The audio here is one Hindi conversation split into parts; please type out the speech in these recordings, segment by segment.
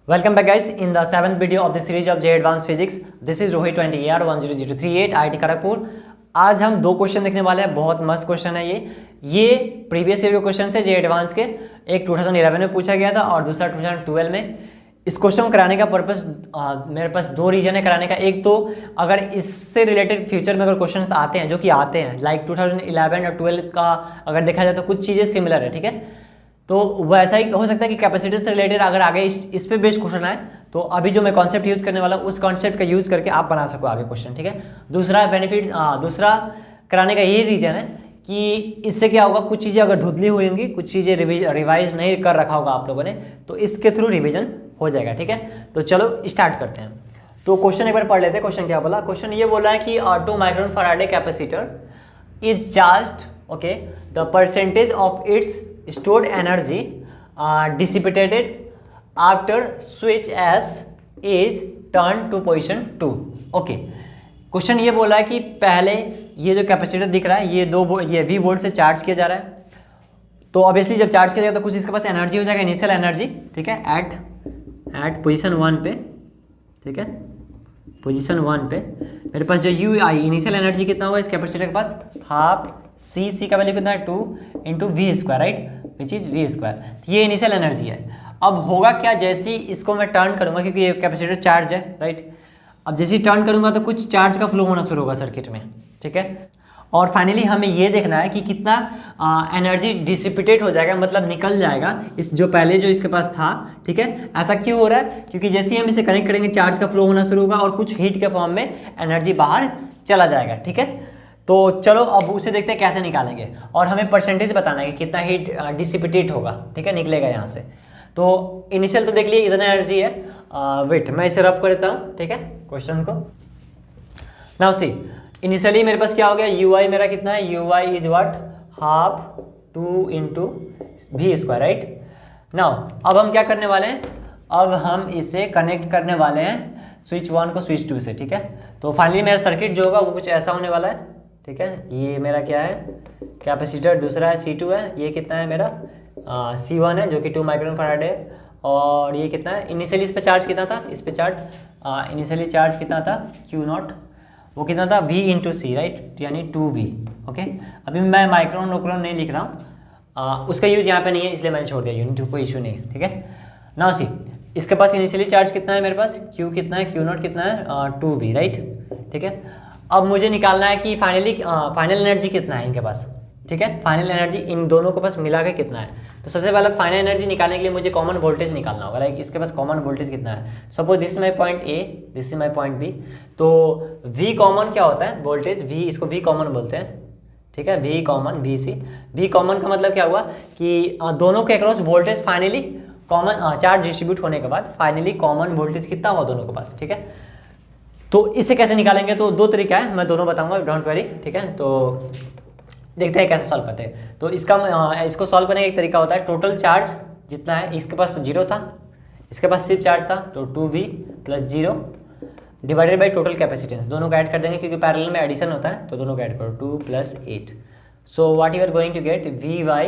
Welcome back guys in the seventh video of the series of J Advanced Physics. This is Rohit 20AR100238 IIT Kharagpur. आज हम दो क्वेश्चन देखने वाले हैं। बहुत मस्त क्वेश्चन है ये प्रीवियस ईयर के क्वेश्चन है जे एडवांस के। एक 2011 में पूछा गया था और दूसरा 2012 में। इस क्वेश्चन को कराने का पर्पस मेरे पास दो रीजन है कराने का। एक तो अगर इससे रिलेटेड फ्यूचर में अगर क्वेश्चंस आते हैं जो कि आते हैं लाइक 2011 और 12 का अगर देखा जाए तो कुछ चीज़ें सिमिलर है, ठीक है। तो वैसा ही हो सकता है कि कैपेसिटर से रिलेटेड अगर आगे इस पे बेस्ड क्वेश्चन आए तो अभी जो मैं कॉन्सेप्ट यूज़ करने वाला हूँ उस कॉन्सेप्ट का यूज़ करके आप बना सको आगे क्वेश्चन, ठीक है। दूसरा बेनिफिट दूसरा कराने का यही रीज़न है कि इससे क्या होगा, कुछ चीज़ें अगर धुंधली हुई होंगी, कुछ चीज़ें रिवाइज नहीं कर रखा होगा आप लोगों ने, तो इसके थ्रू रिविजन हो जाएगा, ठीक है। तो चलो स्टार्ट करते हैं। तो क्वेश्चन एक बार पढ़ लेते हैं। क्वेश्चन क्या बोला? क्वेश्चन ये बोला है कि 2 micron Faraday capacitor is charged, okay, the percentage of its stored energy dissipated after switch S is turned to position 2। Okay, question ये बोला है कि पहले ये जो कैपेसिटर दिख रहा है ये V वोल्ट से चार्ज किया जा रहा है। तो ऑब्वियसली जब चार्ज किया जाएगा तो कुछ इसके पास एनर्जी हो जाएगा, इनिशियल एनर्जी, ठीक है, एट पोजीशन 1 पे, ठीक है। पोजीशन 1 पे मेरे पास जो UI इनिशियल एनर्जी कितना होगा इस कैपेसिटर के पास, हाफ C का वैल्यू कितना है 2 into V square, right, which is V square. ये इनिशियल एनर्जी है। अब होगा क्या, जैसे ही इसको मैं टर्न करूंगा क्योंकि ये कैपेसिटर चार्ज है, राइट। अब जैसे ही टर्न करूंगा तो कुछ चार्ज का फ्लो होना शुरू होगा सर्किट में, ठीक है। और फाइनली हमें ये देखना है कि कितना एनर्जी डिसिपिटेट हो जाएगा, मतलब निकल जाएगा इस जो पहले जो इसके पास था, ठीक है। ऐसा क्यों हो रहा है? क्योंकि जैसे ही हम इसे कनेक्ट करेंगे चार्ज का फ्लो होना शुरू होगा और कुछ हीट के फॉर्म में एनर्जी बाहर चला जाएगा, ठीक है। तो चलो अब उसे देखते हैं कैसे निकालेंगे और हमें परसेंटेज बताना है कि कितना हीट डिसिपिटेट होगा, ठीक है, निकलेगा यहाँ से। तो इनिशियल तो देख लिए इतना एनर्जी है। वेट मैं इसे रब कर देता हूँ, ठीक है, क्वेश्चन को। नाउ सी इनिशियली मेरे पास क्या हो गया, UI मेरा कितना है, UI is what, half 2 into V square, right. Now अब हम क्या करने वाले हैं, अब हम इसे कनेक्ट करने वाले हैं स्विच 1 को स्विच 2 से, ठीक है। तो फाइनली मेरा सर्किट जो होगा वो कुछ ऐसा होने वाला है, ठीक है। ये मेरा क्या है, कैपेसिटर, दूसरा है C2 है, ये कितना है मेरा C1 है जो कि 2 माइक्रोन फैराड है। और ये कितना है, इनिशियली इस पे चार्ज कितना था, इस पे चार्ज इनिशियली चार्ज कितना था Q0, वो कितना था V इंटू C, राइट, यानी 2V, ओके। अभी मैं माइक्रोन नोक्रोन नहीं लिख रहा हूँ, उसका यूज यहाँ पे नहीं है इसलिए मैंने छोड़ दिया, यूनिट कोई इशू नहीं है, ठीक है। नाउ सी इसके पास इनिशियली चार्ज कितना है मेरे पास, Q कितना है, Q0 कितना है 2V, राइट, ठीक है। अब मुझे निकालना है कि फाइनल एनर्जी कितना है इनके पास, ठीक है। फाइनल एनर्जी इन दोनों के पास मिला के कितना है। तो सबसे पहले फाइनल एनर्जी निकालने के लिए मुझे कॉमन वोल्टेज निकालना होगा, लाइक इसके पास कॉमन वोल्टेज कितना है। Suppose this is my point A, this is my point B। तो V कॉमन क्या होता है, वोल्टेज V, इसको V कॉमन बोलते हैं, ठीक है। V common VC, V common का मतलब क्या हुआ कि दोनों के across voltage finally common charge distribute होने के बाद फाइनली कॉमन वोल्टेज कितना हुआ दोनों के पास, ठीक है। तो इसे कैसे निकालेंगे, तो दो तरीका है, मैं दोनों बताऊंगा, डोंट वरी, ठीक है। तो देखते हैं कैसे सॉल्व करते हैं। तो इसको सॉल्व करने का एक तरीका होता है, टोटल चार्ज जितना है, इसके पास तो 0 था, इसके पास सिर्फ चार्ज था, तो 2V plus 0 divided by total capacitance, दोनों को ऐड कर देंगे क्योंकि पैरेलल में एडिशन होता है, तो दोनों को ऐड करो, 2 plus 8। So what you are going to get, VY,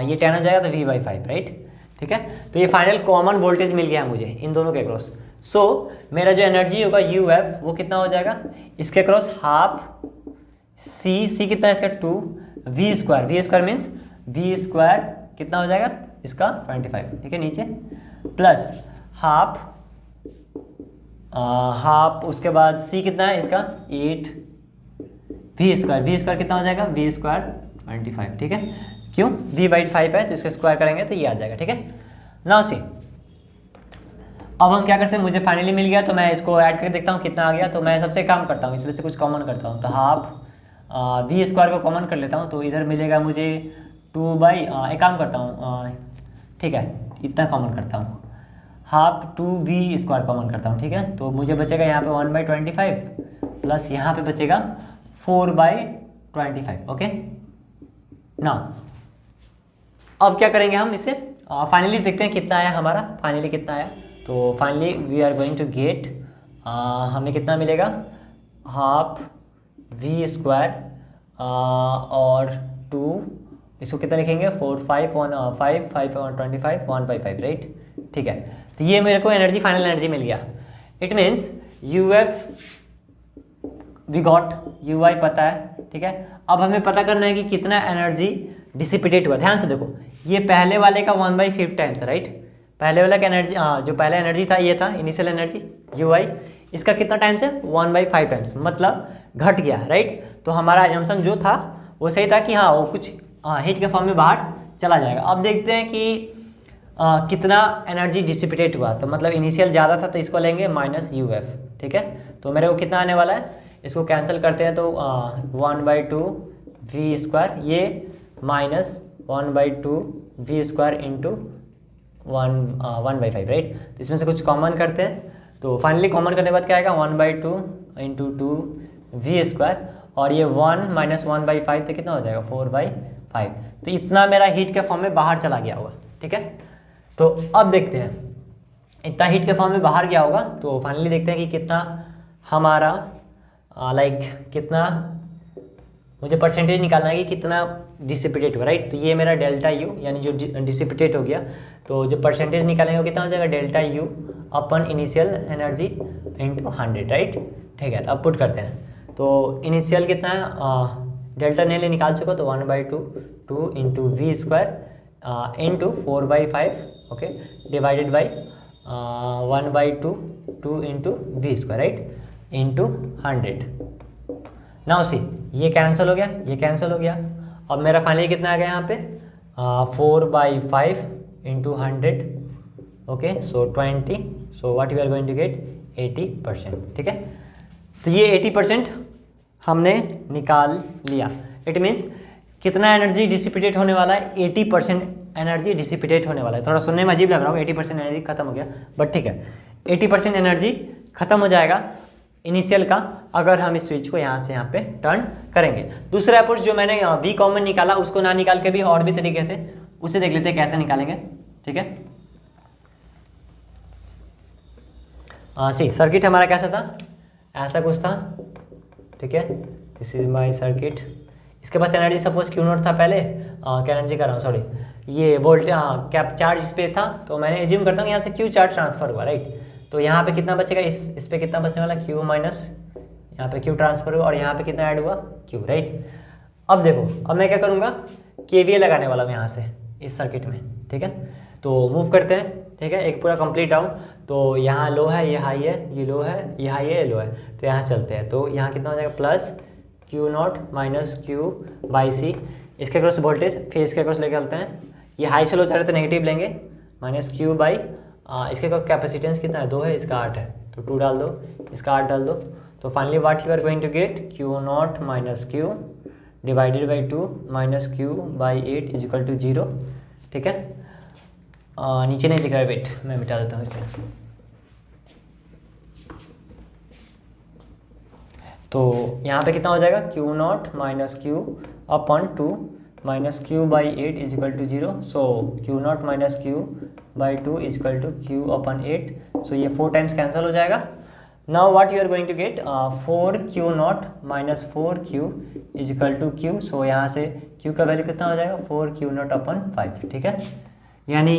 ये 10 हो जाएगा तो VY5, राइट, ठीक है। तो ये फाइनल कॉमन वोल्टेज मिल गया मुझे इन दोनों के अक्रॉस। सो मेरा जो एनर्जी होगा UF वो कितना हो जाएगा, इसके अक्रॉस हाफ C कितना है इसका 2, V square means V square कितना हो जाएगा इसका 25, ठीक है, नीचे प्लस हाफ उसके बाद C कितना है इसका 8, V स्क्वायर कितना हो जाएगा, V स्क्वायर 25, ठीक है। क्यों, V/5 है तो इसका स्क्वायर करेंगे तो ये आ जाएगा, ठीक है। नाउ सी अब हम क्या कर सकते हैं, मुझे फाइनली मिल गया तो मैं इसको ऐड करके देखता हूँ कितना आ गया। तो मैं सबसे काम करता हूँ, इसमें से कुछ कॉमन करता हूँ, तो हाफ V स्क्वायर को कॉमन कर लेता हूँ, तो इधर मिलेगा मुझे 2 एक काम करता हूँ, ठीक है, इतना कॉमन करता हूँ, हाफ 2V स्क्वायर कॉमन करता हूँ, ठीक है। तो मुझे बचेगा यहाँ पे 1/25 प्लस यहाँ पे बचेगा 4/25, ओके। ना अब क्या करेंगे हम इसे फाइनली देखते हैं कितना आया हमारा, फाइनली कितना आया। तो finally we are going to get, हमें कितना मिलेगा, हाफ V स्क्वायर और 2, इसको कितना लिखेंगे 4 5 1 5 5 25 1/5, राइट, ठीक है। तो ये मेरे को एनर्जी, फाइनल एनर्जी मिल गया। It means UF we got, UI पता है, ठीक है। अब हमें पता करना है कि कितना एनर्जी डिसिपेटेड हुआ। ध्यान से देखो, ये पहले वाले का 1/5 टाइम्स है, राइट। पहले वाला का एनर्जी, जो पहला एनर्जी था ये था इनिशियल एनर्जी UI, इसका कितना टाइम्स है 1/5 टाइम्स, मतलब घट गया, राइट। तो हमारा एजम्पशन जो था वो सही था कि हाँ वो कुछ हीट के फॉर्म में बाहर चला जाएगा। अब देखते हैं कि कितना एनर्जी डिसिपेटेड हुआ। तो मतलब इनिशियल ज़्यादा था तो इसको लेंगे -UF, ठीक है। तो मेरे को कितना आने वाला है, इसको कैंसिल करते हैं तो 1/2 V², ये -1/2 V² इंटू 1/5, राइट। तो इसमें से कुछ कॉमन करते हैं, तो फाइनली कॉमन करने के बाद क्या आएगा 1/2 इंटू 2 V², और ये 1 - 1/5 तो कितना हो जाएगा 4/5। तो इतना मेरा हीट के फॉर्म में बाहर चला गया होगा, ठीक है। तो अब देखते हैं इतना हीट के फॉर्म में बाहर गया होगा, तो फाइनली देखते हैं कि कितना हमारा कितना मुझे परसेंटेज निकालना है कि कितना डिसिपेटेड हुआ, राइट। तो ये मेरा ΔU यानी जो डिसिपेटेड हो गया, तो जो परसेंटेज निकालेंगे वो कितना हो जाएगा ΔU अपन इनिशियल एनर्जी इंटू 100, राइट। ठीक है, तो अब पुट करते हैं। तो इनिशियल कितना है, डेल्टा ने निकाल चुका, तो 1/2 into V² into 4/5, okay, divided by 1/2 2 into V², right, into 100। Now see, ये कैंसिल हो गया, ये कैंसिल हो गया। अब मेरा फाइनली कितना आ गया यहाँ पे 4/5 into 100, okay, so 20। So what we are going to get 80%, ठीक है। तो ये 80% हमने निकाल लिया। इट मीन्स कितना एनर्जी डिसिपेटेड होने वाला है, 80% एनर्जी डिसिपेटेड होने वाला है। थोड़ा सुनने में अजीब लग रहा होगा, 80% एनर्जी खत्म हो गया, बट ठीक है, 80% एनर्जी खत्म हो जाएगा इनिशियल का, अगर हम इस स्विच को यहाँ से यहाँ पे टर्न करेंगे। दूसरा अप्रोच जो मैंने V कॉमन निकाला, उसको ना निकाल के भी और भी तरीके थे, उसे देख लेते हैं कैसे निकालेंगे, ठीक है। सी सर्किट हमारा कैसा था, ऐसा कुछ था, ठीक है। This is my circuit. इसके पास एनर्जी सपोज Q0 था पहले, क्या एनर्जी कर रहा हूँ, सॉरी, ये वोल्ट कैप चार्ज इस पे था, तो मैंने एज्यूम करता हूँ यहाँ से Q चार्ज ट्रांसफर हुआ, राइट। तो यहाँ पे कितना बचेगा, इस पे कितना बचने वाला Q माइनस, यहाँ पे Q ट्रांसफर हुआ, और यहाँ पे कितना ऐड हुआ Q, राइट। अब देखो, अब मैं क्या करूँगा, KVL लगाने वाला हूँ यहाँ से इस सर्किट में, ठीक है। तो मूव करते हैं, ठीक है, एक पूरा कंप्लीट डाउन। तो यहाँ लो है, ये हाई है, ये लो है, ये हाई है, ये लो है, तो यहाँ चलते हैं। तो यहाँ कितना हो जाएगा प्लस Q0 माइनस Q/C, इसके क्रॉस वोल्टेज, फिर इसके क्रॉस लेके चलते हैं। ये हाई से लो जा रहे तो नेगेटिव लेंगे, माइनस Q/, इसके का कैपेसिटेंस कितना है 2 है, इसका 8 है, तो 2 डाल दो, इसका 8 डाल दो। तो finally what you are going to get Q0 minus Q divided by 2 minus Q/8 is equal to 0, ठीक है। नीचे नहीं दिख रहा है, वेट मैं मिटा देता हूँ इसे। तो यहाँ पे कितना हो जाएगा Q0 minus Q upon 2 minus Q/8 is equal to 0। So Q0 minus Q/2 is equal to Q upon 8। So ये 4 टाइम्स कैंसिल हो जाएगा। Now what you are going to get 4Q0 minus 4Q is equal to Q। So यहाँ से Q का वैल्यू कितना हो जाएगा 4Q0 अपॉन 5, ठीक है। यानी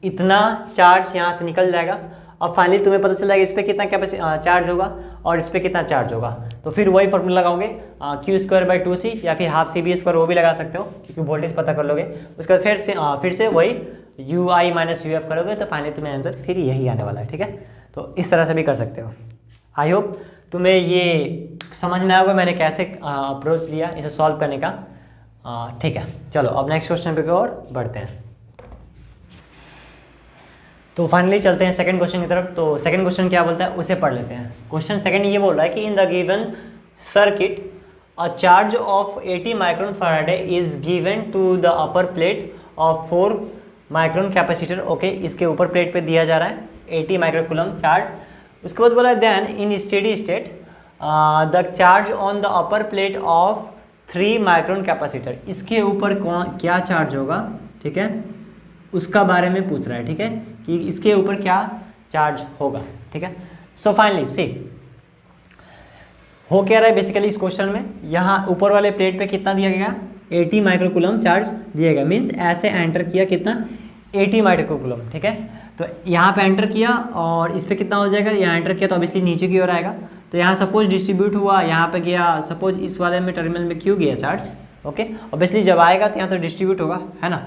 इतना चार्ज यहाँ से निकल जाएगा। अब फाइनली तुम्हें पता चल जाएगा इस पर कितना कैपेसिटी चार्ज होगा और इस पर कितना चार्ज होगा। तो फिर वही फॉर्मूला लगाओगे Q²/2C या फिर हाफ CB², वो भी लगा सकते हो क्योंकि वोल्टेज पता कर लोगे। उसके बाद फिर से वही UI माइनस UF करोगे, तो फाइनली तुम्हें आंसर फिर यही आने वाला है, ठीक है। तो इस तरह से भी कर सकते हो। आई होप तुम्हें ये समझ में आएगा मैंने कैसे अप्रोच लिया इसे सॉल्व करने का, ठीक है। चलो अब नेक्स्ट क्वेश्चन पे और बढ़ते हैं। तो फाइनली चलते हैं सेकंड क्वेश्चन की तरफ। तो सेकंड क्वेश्चन क्या बोलता है उसे पढ़ लेते हैं। क्वेश्चन सेकंड ये बोल रहा है कि in the given circuit a charge of 80 micron farad is given to the upper plate of 4 micron capacitor. Okay, इसके ऊपर प्लेट पे दिया जा रहा है 80 माइक्रोकूलम चार्ज। उसके बाद बोला है then in steady state the charge on the upper plate of 3 micron capacitor. इसके ऊपर क्या चार्ज होगा, ठीक है, उसका बारे में पूछ रहा है, ठीक है, कि इसके ऊपर क्या चार्ज होगा, ठीक है। सो फाइनली सी हो क्या रहा है बेसिकली इस क्वेश्चन में, यहाँ ऊपर वाले प्लेट पे कितना दिया गया 80 माइक्रोकूलम चार्ज दिया गया। मीन्स ऐसे एंटर किया कितना 80 माइक्रोकूलम, ठीक है। तो यहाँ पे एंटर किया और इस पर कितना हो जाएगा, यहाँ एंटर किया तो ऑब्वियसली नीचे की ओर आएगा। तो यहाँ सपोज डिस्ट्रीब्यूट हुआ, यहाँ पे गया सपोज इस वाले में टर्मिनल में क्यू गया चार्ज, ओके। ऑब्वियसली जब आएगा तो यहाँ तो डिस्ट्रीब्यूट होगा, है ना।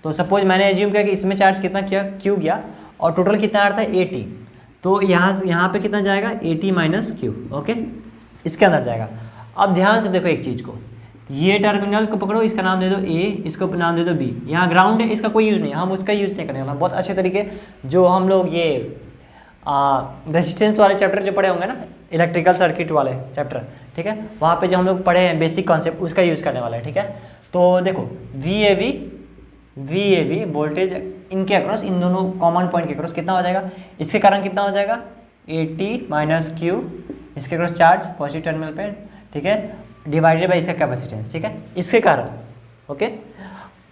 तो सपोज मैंने एज्यूम किया कि इसमें चार्ज कितना किया, क्यू गया, और टोटल कितना आ रहा था 80। तो यहाँ पे कितना जाएगा 80 माइनस क्यू, ओके, इसके अंदर जाएगा। अब ध्यान से देखो एक चीज़ को, ये टर्मिनल को पकड़ो, इसका नाम दे दो ए, इसको नाम दे दो बी। यहाँ ग्राउंड है, इसका कोई यूज़ नहीं, हम उसका यूज़ नहीं करने वाला। बहुत अच्छे तरीके जो हम लोग ये रेजिस्टेंस वाले चैप्टर जो पढ़े होंगे ना, इलेक्ट्रिकल सर्किट वाले चैप्टर, ठीक है, वहाँ पे जो हम लोग पढ़े हैं बेसिक कॉन्सेप्ट, उसका यूज़ करने वाला है, ठीक है। तो देखो वी ए बी वोल्टेज इनके अक्रॉस, इन दोनों कॉमन पॉइंट के अक्रॉस कितना हो जाएगा, इसके कारण कितना हो जाएगा 80 माइनस क्यू, इसके अक्रॉस चार्ज पॉजिटिव टर्मिनल पे, ठीक है, डिवाइडेड बाई इसका कैपेसिटेंस, ठीक है, इसके कारण, ओके।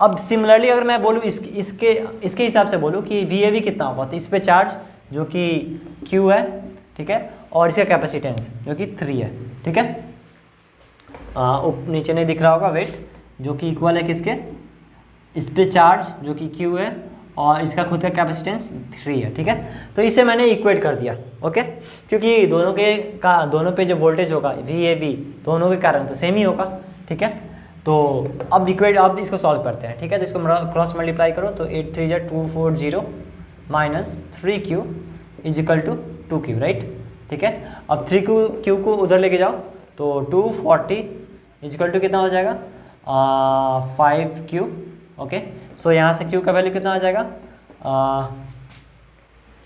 अब सिमिलरली अगर मैं बोलूँ इसके हिसाब से बोलूँ कि वी ए बी कितना होगा, तो इस पे चार्ज जो कि क्यू है, ठीक है, और इसका कैपेसिटेंस जो कि 3 है, ठीक है। नीचे नहीं दिख रहा होगा, वेट, जो कि इक्वल है किसके, इस पे चार्ज जो कि क्यू है और इसका खुद का कैपेसिटेंस 3 है, ठीक है। तो इसे मैंने इक्वेट कर दिया, ओके, क्योंकि दोनों पे जो वोल्टेज होगा वी ए बी दोनों के कारण तो सेम ही होगा, ठीक है। तो अब इसको सॉल्व करते हैं, ठीक है। तो इसको क्रॉस मल्टीप्लाई करो तो 8 3 जा 240 minus 3q is equal to 2q, right, ठीक है। अब 3q को उधर लेके जाओ तो 240 इज इक्वल टू कितना हो जाएगा 5q, ओके। सो यहाँ से q का वैल्यू कितना आ जाएगा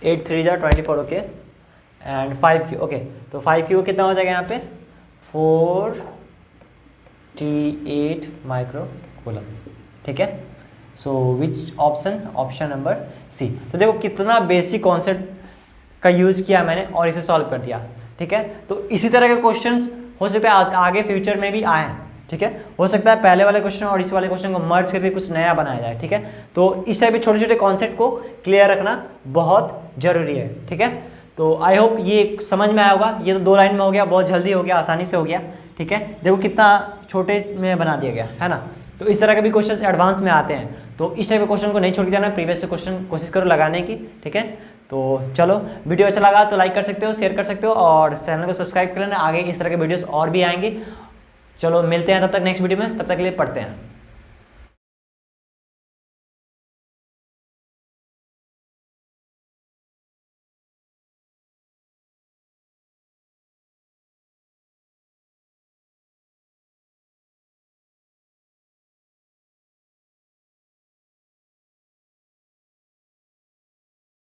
8 3 जा 24, ओके, एंड 5q, ओके। तो 5q कितना हो जाएगा यहाँ पे 48 माइक्रो कूलम, ठीक है। सो विच ऑप्शन नंबर सी। तो देखो कितना बेसिक कॉन्सेप्ट का यूज़ किया मैंने और इसे सॉल्व कर दिया, ठीक है। तो इसी तरह के क्वेश्चंस हो सकता है आगे फ्यूचर में भी आए, ठीक है। हो सकता है पहले वाले क्वेश्चन और इस वाले क्वेश्चन को मर्ज करके कुछ नया बनाया जाए, ठीक है। तो इस टाइप के छोटे छोटे कॉन्सेप्ट को क्लियर रखना बहुत जरूरी है, ठीक है। तो आई होप ये समझ में आया होगा। ये तो 2 लाइन में हो गया, बहुत जल्दी हो गया, आसानी से हो गया, ठीक है। देखो कितना छोटे में बना दिया गया, है ना। तो इस तरह के भी क्वेश्चन एडवांस में आते हैं, तो इस टाइप के क्वेश्चन को नहीं छोड़ के जाना, प्रीवियस से क्वेश्चन कोशिश करो लगाने की, ठीक है। तो चलो, वीडियो अच्छा लगा तो लाइक कर सकते हो, शेयर कर सकते हो और चैनल को सब्सक्राइब कर लेना, आगे इस तरह के वीडियोस और भी आएंगे। चलो मिलते हैं तब तक नेक्स्ट वीडियो में, तब तक के लिए पढ़ते हैं।